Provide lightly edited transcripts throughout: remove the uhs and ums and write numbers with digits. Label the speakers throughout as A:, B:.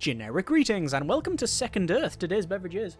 A: Generic greetings and welcome to Second Earth. Today's beverage is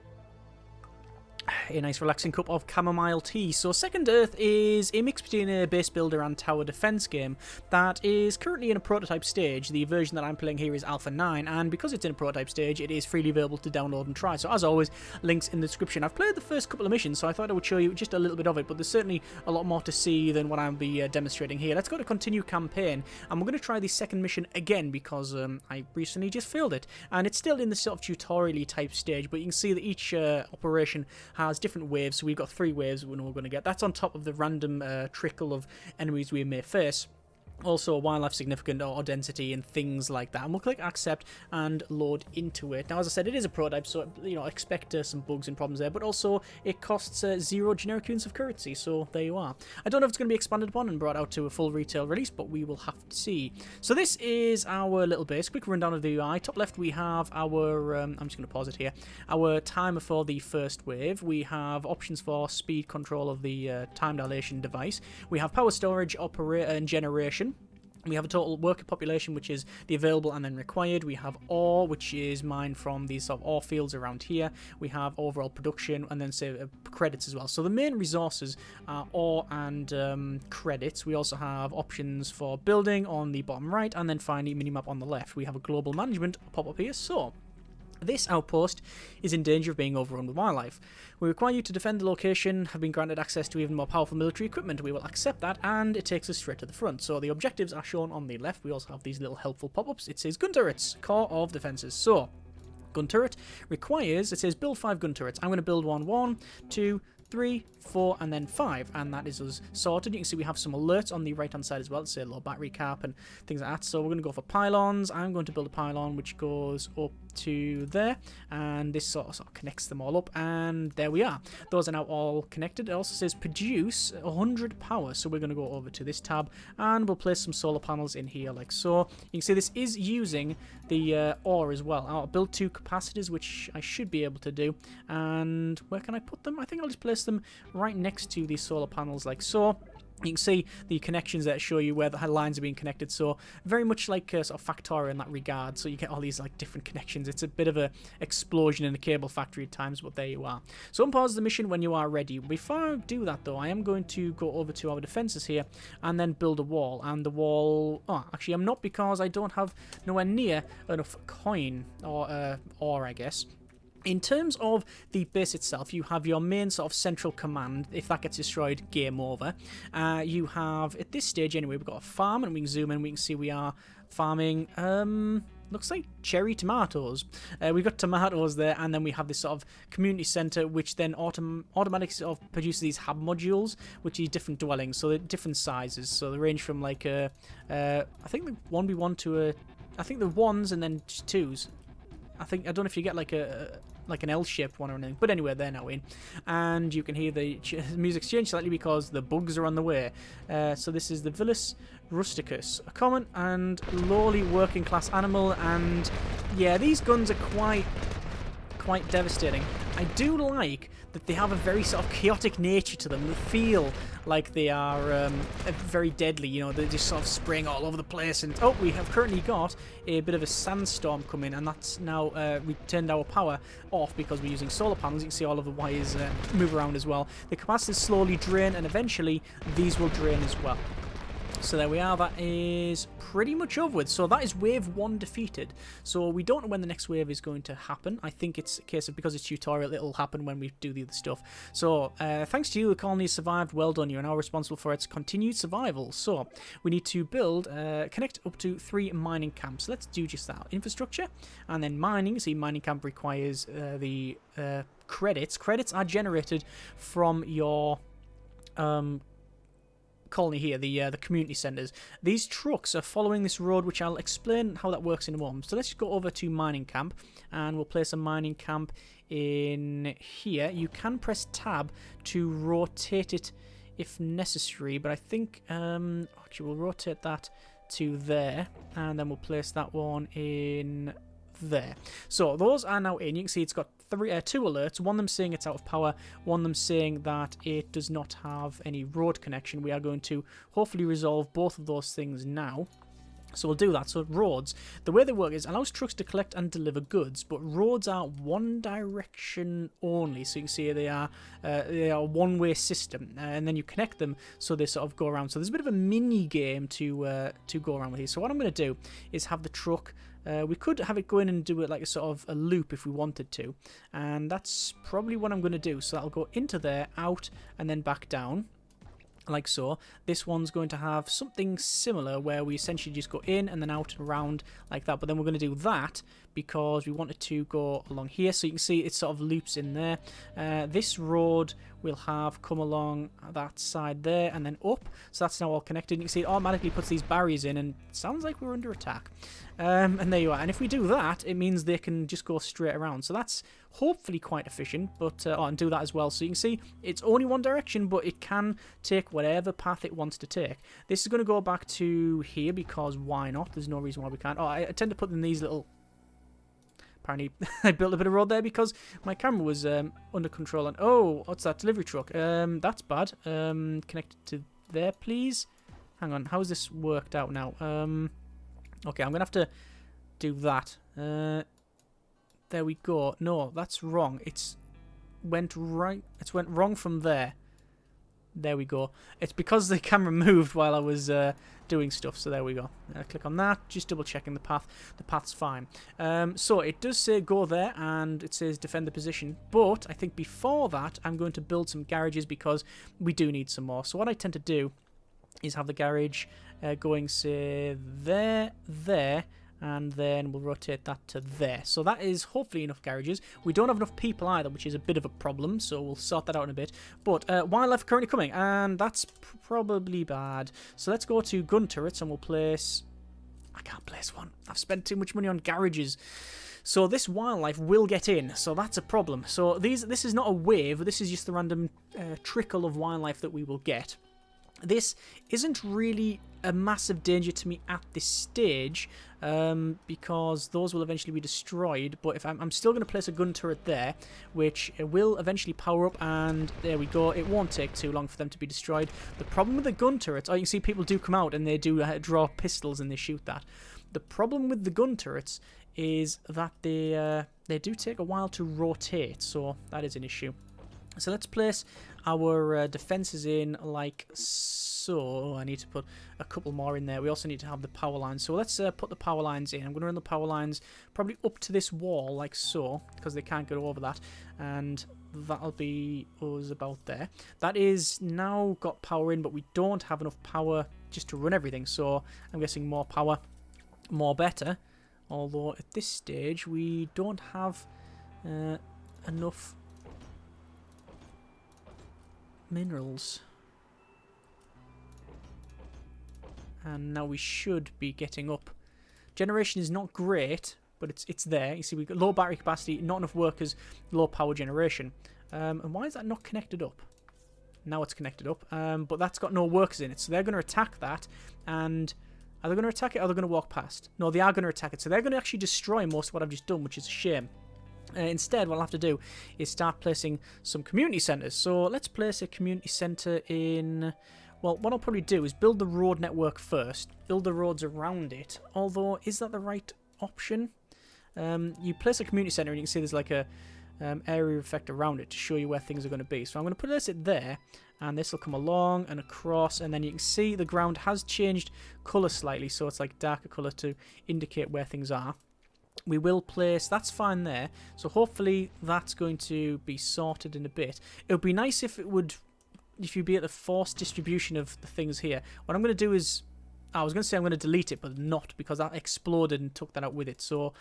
A: a nice relaxing cup of chamomile tea. So Second Earth is a mix between a base builder and tower defense game that is currently in a prototype stage. The version that I'm playing here is Alpha 9, and because it's in a prototype stage, it is freely available to download and try. So as always, links in the description. I've played the first couple of missions, so I thought I would show you just a little bit of it, but there's certainly a lot more to see than what I'll be demonstrating here. Let's go to continue campaign, and we're going to try the second mission again because I recently just failed it, and it's still in the sort of tutorial-y type stage, but you can see that each operation has different waves. So we've got 3 waves we're going to get. That's on top of the random trickle of enemies we may face. Also wildlife significant or density and things like that, and we'll click accept and load into it. Now, as I said, it is a prototype, so expect some bugs and problems there, but also it costs 0 generic units of currency, so there you are. I don't know if it's going to be expanded upon and brought out to a full retail release, but we will have to see. So this is our little base. Quick rundown of the UI. Top left we have our I'm just going to pause it here, our timer for the first wave. We have options for speed control of the time dilation device. We have power storage, and generation. We have a total worker population, which is the available and then required. We have ore, which is mined from these sort of ore fields around here. We have overall production and then say credits as well. So the main resources are ore and credits. We also have options for building on the bottom right, and then finally minimap on the left. We have a global management pop up here. So this outpost is in danger of being overrun with wildlife. We require you to defend the location, have been granted access to even more powerful military equipment. We will accept that, and it takes us straight to the front. So the objectives are shown on the left. We also have these little helpful pop-ups. It says gun turrets, core of defenses. So gun turret requires, it says build 5 gun turrets. I'm going to build 1, 2, 3, 4, and then 5, and that is us sorted. You can see we have some alerts on the right hand side as well. Let's say low battery cap and things like that. So we're going to go for pylons. I'm going to build a pylon which goes up to there, and this sort of connects them all up, and there we are. Those are now all connected. It also says produce 100 power, so we're going to go over to this tab and we'll place some solar panels in here like so. You can see this is using the ore as well. I'll build 2 capacitors, which I should be able to do. And where can I put them? I think I'll just place them right next to these solar panels like so. You can see the connections that show you where the lines are being connected, so very much like sort of Factorio in that regard. So you get all these like different connections. It's a bit of a explosion in a cable factory at times, but there you are. So unpause the mission when you are ready. Before I do that though, I am going to go over to our defenses here and then build a wall. And the wall, actually I'm not, because I don't have nowhere near enough coin or ore, I guess. In terms of the base itself, you have your main sort of central command. If that gets destroyed, game over. You have, at this stage anyway, we've got a farm, and we can zoom in, we can see we are farming, looks like cherry tomatoes. We've got tomatoes there, and then we have this sort of community center, which then automatically sort of produces these hab modules, which are different dwellings, so they're different sizes. So they range from like I think the 1v1 to I think the 1s and then 2s. I don't know if you get like an L-shaped one or anything, but anyway, they're now in, and you can hear the music change slightly because the bugs are on the way. So this is the Villus rusticus, a common and lowly working class animal, and yeah, these guns are quite devastating. I do like that they have a very sort of chaotic nature to them. They feel like they are very deadly, they're just sort of spraying all over the place. And we have currently got a bit of a sandstorm coming, and that's now we turned our power off because we're using solar panels. You can see all of the wires move around as well. The capacitors slowly drain, and eventually these will drain as well. So there we are, that is pretty much over with. So that is wave 1 defeated. So we don't know when the next wave is going to happen. I think it's a case of, because it's tutorial, it'll happen when we do the other stuff. So thanks to you, the colony has survived. Well done. You are now responsible for its continued survival. So we need to build, connect up to 3 mining camps. Let's do just that. Infrastructure, and then mining. See, mining camp requires the credits. Credits are generated from your colony here, the community centers. These trucks are following this road, which I'll explain how that works in a moment. So let's just go over to mining camp, and we'll place a mining camp in here. You can press tab to rotate it if necessary, but I think actually we'll rotate that to there, and then we'll place that one in there. So those are now in. You can see it's got 2 alerts. One of them saying it's out of power, one of them saying that it does not have any road connection. We are going to hopefully resolve both of those things now. So we'll do that. So roads, the way they work is allows trucks to collect and deliver goods, but roads are one direction only. So you can see they are a one-way system, and then you connect them so they sort of go around. So there's a bit of a mini game to go around with here. So what I'm going to do is have the truck. We could have it go in and do it like a sort of a loop if we wanted to, and that's probably what I'm going to do. So that'll go into there, out, and then back down. Like so. This one's going to have something similar where we essentially just go in and then out and around like that, but then we're going to do that because we want it to go along here. So you can see it sort of loops in there. This road will have come along that side there and then up, so that's now all connected. You can see it automatically puts these barriers in, and it sounds like we're under attack. And there you are. And if we do that, it means they can just go straight around. So that's hopefully quite efficient. But and do that as well. So you can see it's only one direction, but it can take whatever path it wants to take. This is going to go back to here because why not? There's no reason why we can't. Oh, I tend to put in these little... Apparently, I built a bit of road there because my camera was under control. And oh, what's that? Delivery truck. That's bad. Connected to there, please. Hang on. How has this worked out now? Okay, I'm going to have to do that. There we go. No, that's wrong. It's went right. It's went wrong from there. There we go. It's because the camera moved while I was doing stuff. So there we go. Click on that. Just double checking the path. The path's fine. So it does say go there, and it says defend the position. But I think before that, I'm going to build some garages because we do need some more. So what I tend to do is have the garage going, say, there, and then we'll rotate that to there. So that is hopefully enough garages. We don't have enough people either, which is a bit of a problem, so we'll sort that out in a bit. But wildlife currently coming, and that's probably bad. So let's go to gun turrets, and we'll place... I can't place one. I've spent too much money on garages. So this wildlife will get in, so that's a problem. So this is not a wave, this is just the random trickle of wildlife that we will get. This isn't really a massive danger to me at this stage because those will eventually be destroyed. But if I'm still going to place a gun turret there, which will eventually power up, and there we go. It won't take too long for them to be destroyed. The problem with the gun turrets, oh, you can see people do come out and they do draw pistols and they shoot that. The problem with the gun turrets is that they do take a while to rotate, so that is an issue. So let's place our defences in like so. I need to put a couple more in there. We also need to have the power lines. So let's put the power lines in. I'm going to run the power lines probably up to this wall like so, because they can't go over that. And that'll be us about there. That is now got power in, but we don't have enough power just to run everything. So I'm guessing more power, more better. Although at this stage we don't have enough minerals, and now we should be getting up. Generation is not great, but it's there. You see, we've got low battery capacity, not enough workers, low power generation. And why is that not connected up? Now it's connected up, but that's got no workers in it, so they're going to attack that. And are they going to attack it, or are they going to walk past? No, they are going to attack it, so they're going to actually destroy most of what I've just done, which is a shame. Instead, what I'll have to do is start placing some community centres. So let's place a community centre in... Well, what I'll probably do is build the road network first. Build the roads around it. Although, is that the right option? You place a community centre and you can see there's like a area effect around it to show you where things are going to be. So I'm going to place it there. And this will come along and across. And then you can see the ground has changed colour slightly. So it's like darker colour to indicate where things are. We will place, that's fine there, so hopefully that's going to be sorted in a bit. It would be nice if you'd be at the forced distribution of the things here. What I'm going to do is, I was going to say I'm going to delete it, but not, because that exploded and took that out with it. So,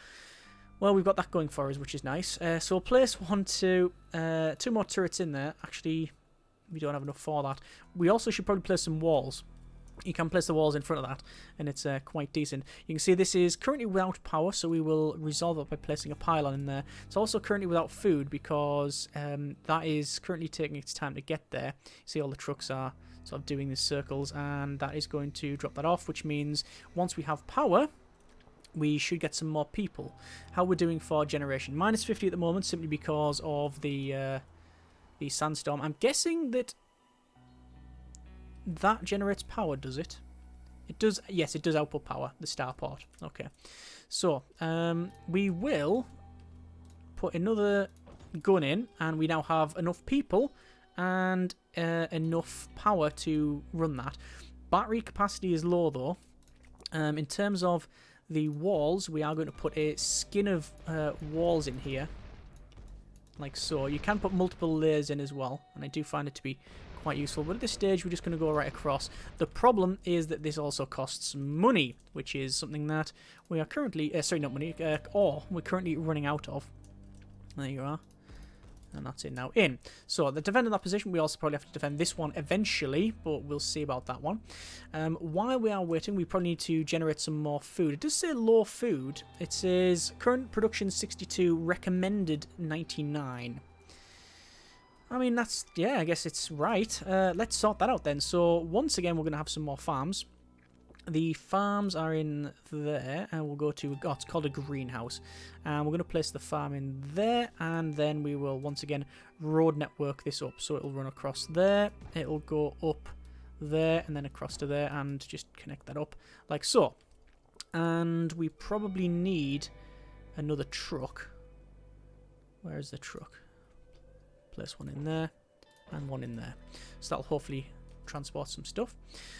A: well, we've got that going for us, which is nice. So place two more turrets in there. Actually, we don't have enough for that. We also should probably place some walls. You can place the walls in front of that, and it's quite decent. You can see this is currently without power, so we will resolve it by placing a pylon in there. It's also currently without food because that is currently taking its time to get there. You see all the trucks are sort of doing these circles, and that is going to drop that off, which means once we have power, we should get some more people. How we're doing for generation? Minus 50 at the moment, simply because of the sandstorm. I'm guessing that generates power, does it? It does, yes, it does output power, the starport. Okay. So, we will put another gun in, and we now have enough people and enough power to run that. Battery capacity is low, though. In terms of the walls, we are going to put a skin of walls in here, like so. You can put multiple layers in as well, and I do find it to be quite useful, but at this stage we're just going to go right across. The problem is that this also costs money, which is something that we are currently, sorry, not money, ore, we're currently running out of. There you are. And that's it now in. So, the defending that position, we also probably have to defend this one eventually, but we'll see about that one. While we are waiting, we probably need to generate some more food. It does say low food. It says current production 62, recommended 99. I mean, that's, yeah, I guess it's right. Let's sort that out then. So, once again, we're going to have some more farms. The farms are in there, and we'll go to, oh, it's called a greenhouse. And we're going to place the farm in there, and then we will, once again, road network this up. So it'll run across there, it'll go up there, and then across to there, and just connect that up, like so. And we probably need another truck. Where is the truck? Place one in there, and one in there. So that'll hopefully transport some stuff.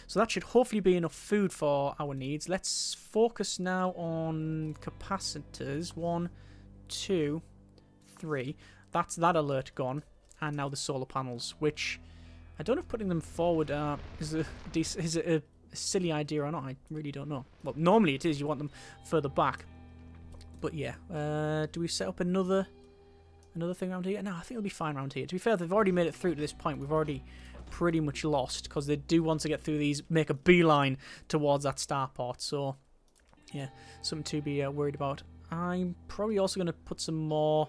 A: So that should hopefully be enough food for our needs. Let's focus now on capacitors. 1, 2, 3. That's that alert gone. And now the solar panels, which I don't know if putting them forward is a silly idea or not. I really don't know. Well, normally it is. You want them further back. But yeah. Do we set up another thing around here? No, I think it'll be fine around here. To be fair, they've already made it through to this point. We've already pretty much lost, because they do want to get through these, make a beeline towards that starport. So, yeah, something to be worried about. I'm probably also going to put some more.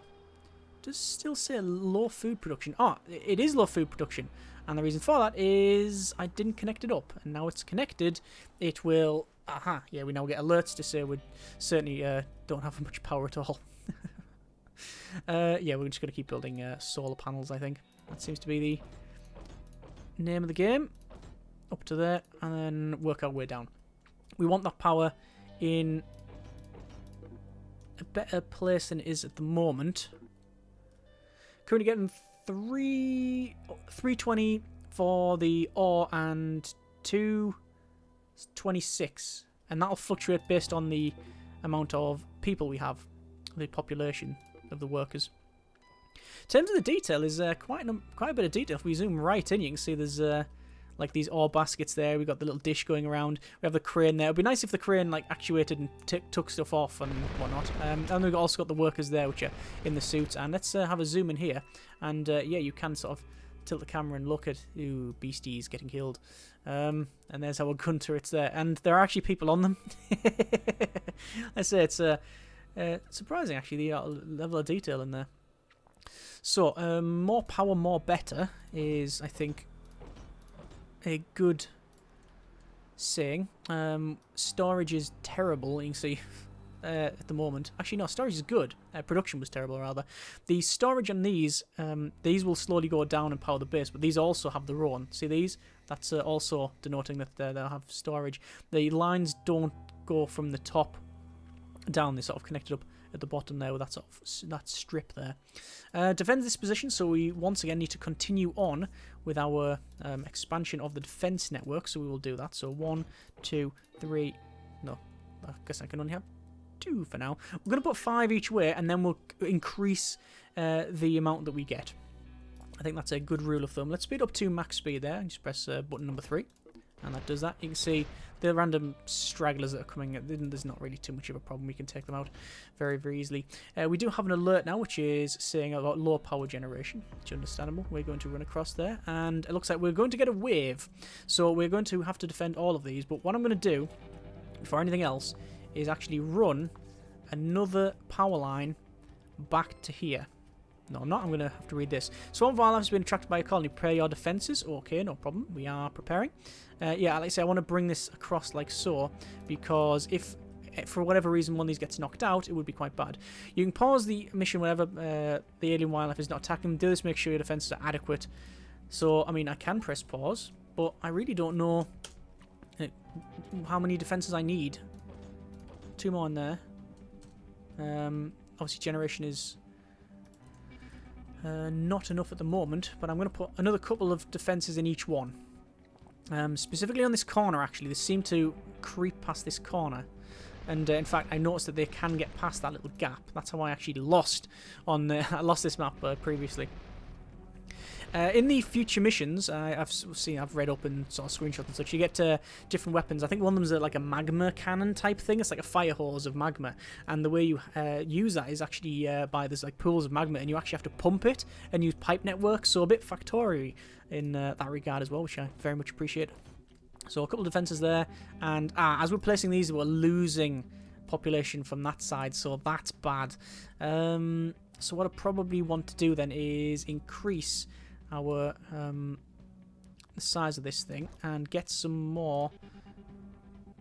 A: Does still say low food production? Oh, it is low food production, and the reason for that is I didn't connect it up, and now it's connected. It will. Aha! Yeah, we now get alerts to say we certainly don't have much power at all. Yeah, we're just going to keep building solar panels. I think that seems to be the name of the game. Up to there, and then work our way down. We want that power in a better place than it is at the moment. Currently getting 320 for the ore and 226, and that'll fluctuate based on the amount of people we have, the population of the workers. In terms of the detail, there's quite a bit of detail. If we zoom right in, you can see there's like these ore baskets there. We've got the little dish going around. We have the crane there. It'd be nice if the crane like actuated and took stuff off and whatnot. And we've also got the workers there, which are in the suits. And let's have a zoom in here. And yeah, you can sort of tilt the camera and look at, ooh, beasties getting killed. And there's our gun turrets there. And there are actually people on them. Let's say it's surprising, actually, the level of detail in there. So, more power, more better is, I think, a good saying. Storage is terrible, you can see, at the moment. Actually, no, storage is good. Production was terrible, rather. The storage on these will slowly go down and power the base, but these also have their own. See these? That's also denoting that they'll have storage. The lines don't go from the top down. They're sort of connected up at the bottom there with that sort of that strip there. Defends this position, so we once again need to continue on with our expansion of the defense network. So we will do that. So 1, 2, 3. No, I guess I can only have 2 for now. We're going to put 5 each way, and then we'll increase the amount that we get. I think that's a good rule of thumb. Let's speed up to max speed there, and just press button number 3. And that does that. You can see the random stragglers that are coming. There's not really too much of a problem. We can take them out very, very easily. We do have an alert now, which is saying about low power generation, which is understandable. We're going to run across there, and it looks like we're going to get a wave. So we're going to have to defend all of these. But what I'm going to do, before anything else, is actually run another power line back to here. No, I'm not. I'm going to have to read this. Swarm of wildlife has been attracted by a colony. Prepare your defences. Okay, no problem. We are preparing. Yeah, like I say, I want to bring this across like so, because if for whatever reason one of these gets knocked out, it would be quite bad. You can pause the mission whenever the alien wildlife is not attacking. Do this, make sure your defences are adequate. So, I mean, I can press pause, but I really don't know how many defenses I need. 2 more in there. Obviously generation is not enough at the moment, but I'm going to put another couple of defenses in each one. Specifically on this corner, actually. They seem to creep past this corner. And in fact, I noticed that they can get past that little gap. That's how I actually lost on I lost this map previously. In the future missions, I've read up and sort of screenshots and such. You get different weapons. I think one of them is like a magma cannon type thing. It's like a fire hose of magma, and the way you use that is actually by there's like pools of magma, and you actually have to pump it and use pipe networks. So a bit factory in that regard as well, which I very much appreciate. So a couple of defenses there, and as we're placing these, we're losing population from that side, so that's bad. So what I probably want to do then is increase our the size of this thing and get some more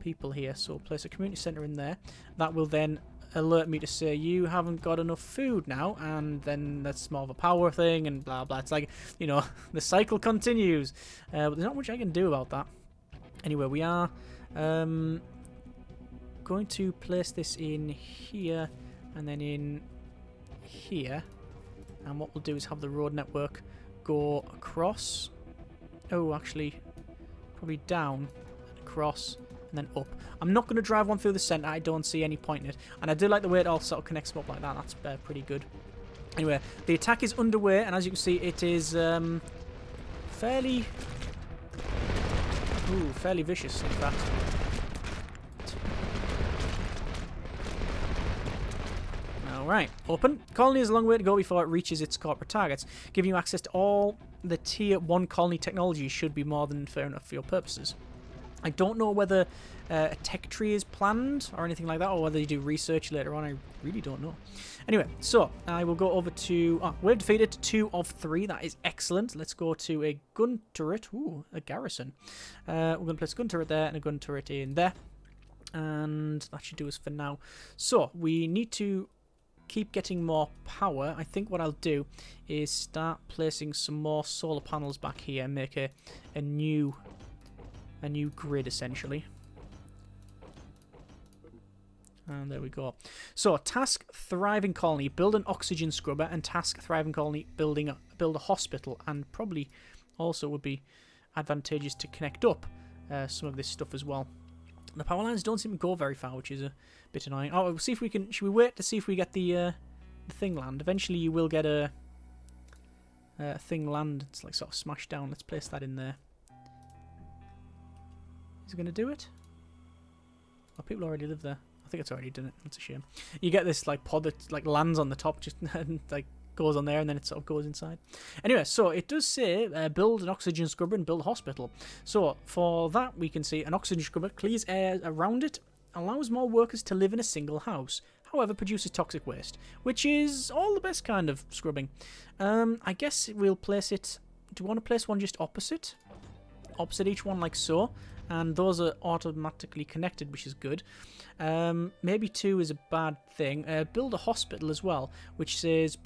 A: people here. So place a community center in there. That will then alert me to say you haven't got enough food now, and then that's more of a power thing and blah blah. It's like, you know, the cycle continues, but there's not much I can do about that. Anyway, we are going to place this in here and then in here, and what we'll do is have the road network go across. Oh, actually, probably down, across, and then up. I'm not going to drive one through the centre. I don't see any point in it. And I do like the way it all sort of connects them up like that. That's pretty good. Anyway, the attack is underway, and as you can see, it is fairly vicious, in fact. Alright, open. Colony is a long way to go before it reaches its corporate targets. Giving you access to all the Tier 1 colony technology should be more than fair enough for your purposes. I don't know whether a tech tree is planned or anything like that, or whether you do research later on. I really don't know. Anyway, so I will go over to... we've defeated 2 of 3. That is excellent. Let's go to a gun turret. Ooh, a garrison. We're going to place a gun turret there and a gun turret in there. And that should do us for now. So, we need to keep getting more power. I think what I'll do is start placing some more solar panels back here and make a new grid, essentially. And there we go. So, task thriving colony, build an oxygen scrubber, and task thriving colony, build a hospital, and probably also would be advantageous to connect up some of this stuff as well. The power lines don't seem to go very far, which is a bit annoying. Oh, we'll see if we can. Should we wait to see if we get the thing land? Eventually, you will get a thing land. It's like sort of smashed down. Let's place that in there. Is it going to do it? Oh, people already live there. I think it's already done it. That's a shame. You get this like pod that like lands on the top, just and like goes on there, and then it sort of goes inside. Anyway, so it does say build an oxygen scrubber and build a hospital. So for that, we can see an oxygen scrubber clears air around it, allows more workers to live in a single house. However, produces toxic waste, which is all the best kind of scrubbing. I guess we'll place it. Do you want to place one just opposite each one, like so? And those are automatically connected, which is good. Maybe 2 is a bad thing. Build a hospital as well, which says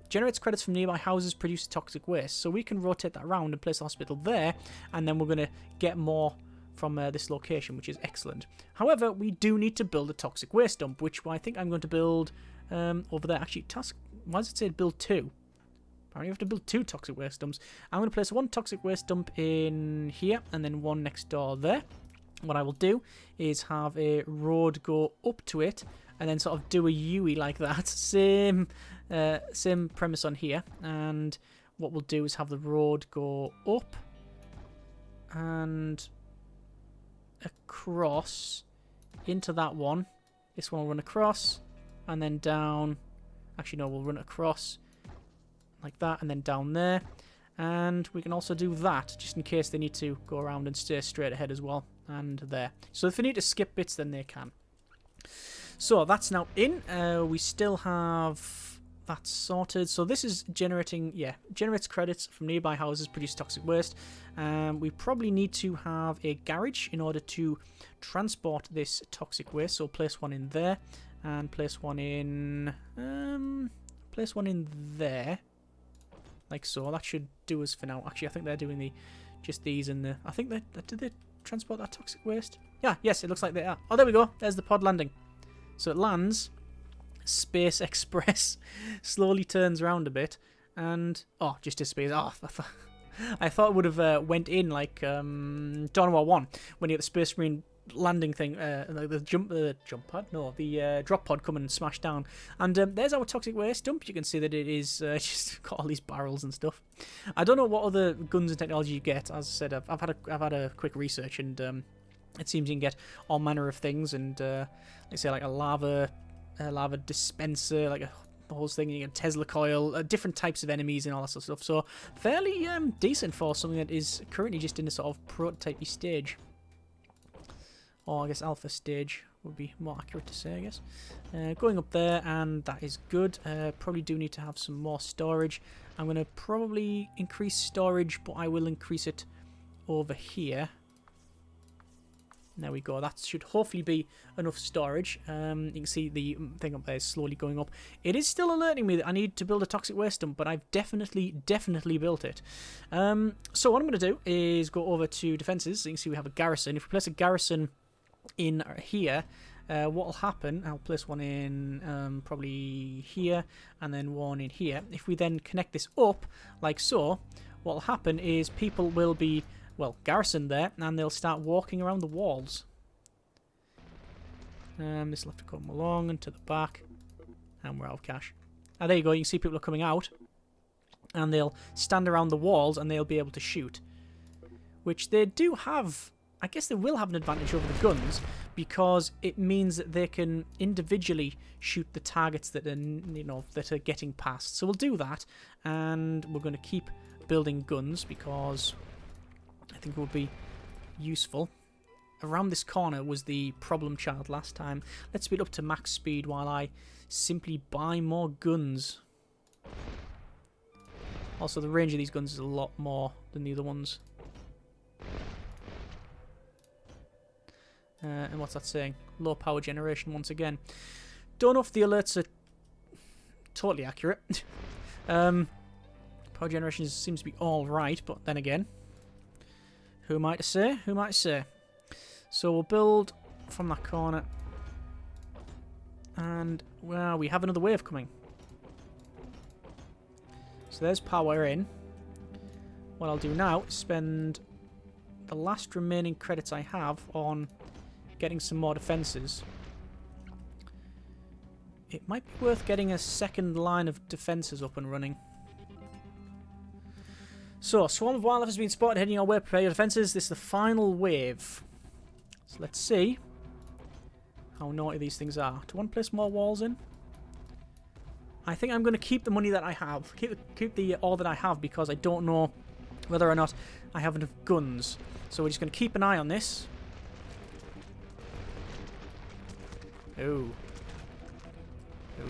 A: generates credits from nearby houses, produces toxic waste. So we can rotate that around and place a hospital there, and then we're going to get more from this location, which is excellent. However, we do need to build a toxic waste dump, which I think I'm going to build over there. Actually, why does it say build 2? Apparently you have to build 2 toxic waste dumps. I'm going to place 1 toxic waste dump in here and then 1 next door there. What I will do is have a road go up to it and then sort of do a U-ey like that. Same premise on here. And what we'll do is have the road go up and across into that one. This one will run across and then down. Actually, no, we'll run across like that and then down there. And we can also do that just in case they need to go around and stay straight ahead as well. And there. So if they need to skip bits, then they can. So that's now in. We still have that sorted. So this is generating, generates credits from nearby houses, produce toxic waste. We probably need to have a garage in order to transport this toxic waste. So place one in there and place one in there. Like so. That should do us for now. Actually, I think they're doing just these and the... I think did they transport that toxic waste? Yeah, yes, it looks like they are. Oh, there we go. There's the pod landing. So it lands. Space Express slowly turns around a bit and... Oh, just disappears. Oh, I thought it would have went in like Dawn of War 1 when you get the Space Marine landing thing, like the jump pod? No, the drop pod coming and smash down. And there's our toxic waste dump. You can see that it is just got all these barrels and stuff. I don't know what other guns and technology you get. As I said, I've had a quick research, and it seems you can get all manner of things. And let's say like a lava dispenser, like a whole thing. You get Tesla coil, different types of enemies and all that sort of stuff. So fairly decent for something that is currently just in a sort of prototypey stage. Or I guess alpha stage would be more accurate to say, I guess. Going up there, and that is good. Probably do need to have some more storage. I'm going to probably increase storage, but I will increase it over here. There we go. That should hopefully be enough storage. You can see the thing up there is slowly going up. It is still alerting me that I need to build a toxic waste dump, but I've definitely built it. So what I'm going to do is go over to defenses. So you can see we have a garrison. If we place a garrison in here, what will happen, I'll place one in probably here and then one in here. If we then connect this up like so, what will happen is people will be, well, garrisoned there, and they'll start walking around the walls. This will have to come along and to the back, and we're out of cash. There you go. You can see people are coming out, and they'll stand around the walls and they'll be able to shoot, which they do have. I guess they will have an advantage over the guns, because it means that they can individually shoot the targets that are, that are getting past. So we'll do that, and we're going to keep building guns because I think it would be useful. Around this corner was the problem child last time. Let's speed up to max speed while I simply buy more guns. Also, the range of these guns is a lot more than the other ones. And what's that saying? Low power generation once again. Don't know if the alerts are totally accurate. Power generation seems to be all right, but then again, who am I to say? Who am I to say? So we'll build from that corner. And, well, we have another wave coming. So there's power in. What I'll do now is spend the last remaining credits I have on getting some more defences. It might be worth getting a second line of defences up and running. So, swarm of wildlife has been spotted heading our way. Prepare your defences. This is the final wave. So let's see how naughty these things are. Do I want to place more walls in? I think I'm going to keep the money that I have. Keep the all that I have, because I don't know whether or not I have enough guns. So we're just going to keep an eye on this. Oh.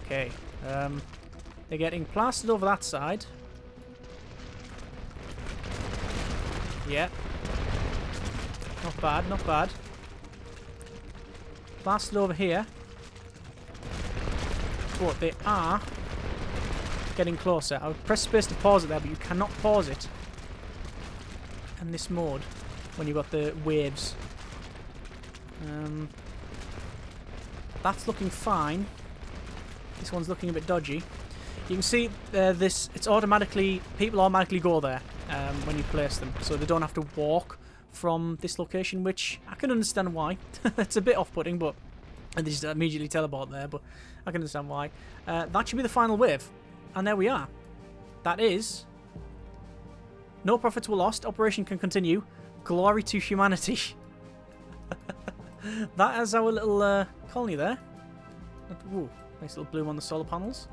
A: Okay. They're getting plastered over that side. Yeah. Not bad, not bad. Plastered over here. But they are getting closer. I would press space to pause it there, but you cannot pause it in this mode when you've got the waves. That's looking fine. This one's looking a bit dodgy. You can see it's automatically, people automatically go there when you place them, so they don't have to walk from this location, which I can understand why. It's a bit off-putting, but and they just immediately teleport there, but I can understand why. That should be the final wave, and there we are. That is no profits were lost. Operation can continue. Glory to humanity. That is our little colony there. Ooh, nice little bloom on the solar panels.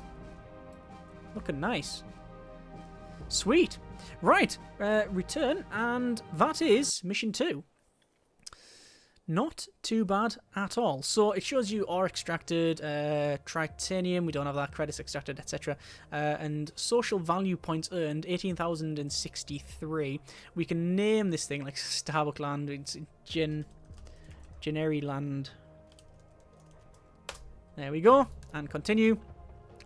A: Looking nice. Sweet. Right, return, and that is mission 2. Not too bad at all. So it shows you ore extracted, titanium, we don't have that, credits extracted, etc. And social value points earned, 18,063. We can name this thing like Starbuck Land, it's Generi Land. There we go, and continue.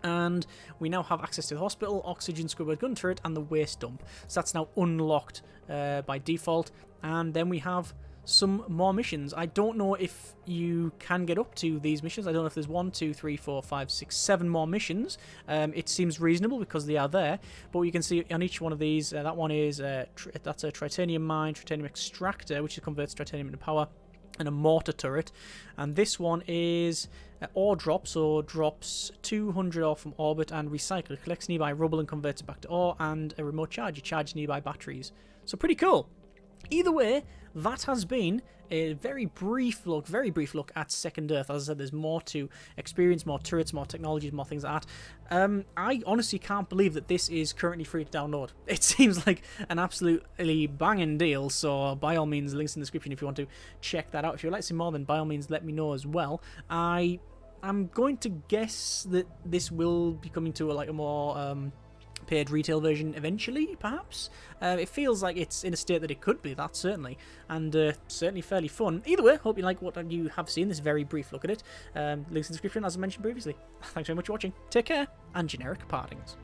A: And we now have access to the hospital, oxygen, scuba gun turret, and the waste dump. So that's now unlocked by default. And then we have some more missions. I don't know if you can get up to these missions. I don't know if there's 1, 2, 3, 4, 5, 6, 7 more missions. It seems reasonable because they are there, but you can see on each one of these, that one is, that's a titanium mine, titanium extractor, which converts titanium into power, and a mortar turret. And this one is ore drop, so drops 200 ore from orbit and recycle. It collects nearby rubble and converts it back to ore, and a remote charge. You charge nearby batteries. So pretty cool. Either way, that has been a very brief look at Second Earth. As I said, there's more to experience, more turrets, more technologies, more things like that. I honestly can't believe that this is currently free to download. It seems like an absolutely banging deal, so by all means, links in the description if you want to check that out. If you'd like to see more, then by all means, let me know as well. I'm going to guess that this will be coming to a more paid retail version eventually, perhaps. It feels like it's in a state that it could be, that certainly, and certainly fairly fun. Either way, hope you like what you have seen, this very brief look at it. Links in the description, as I mentioned previously. Thanks very much for watching, take care, and generic partings.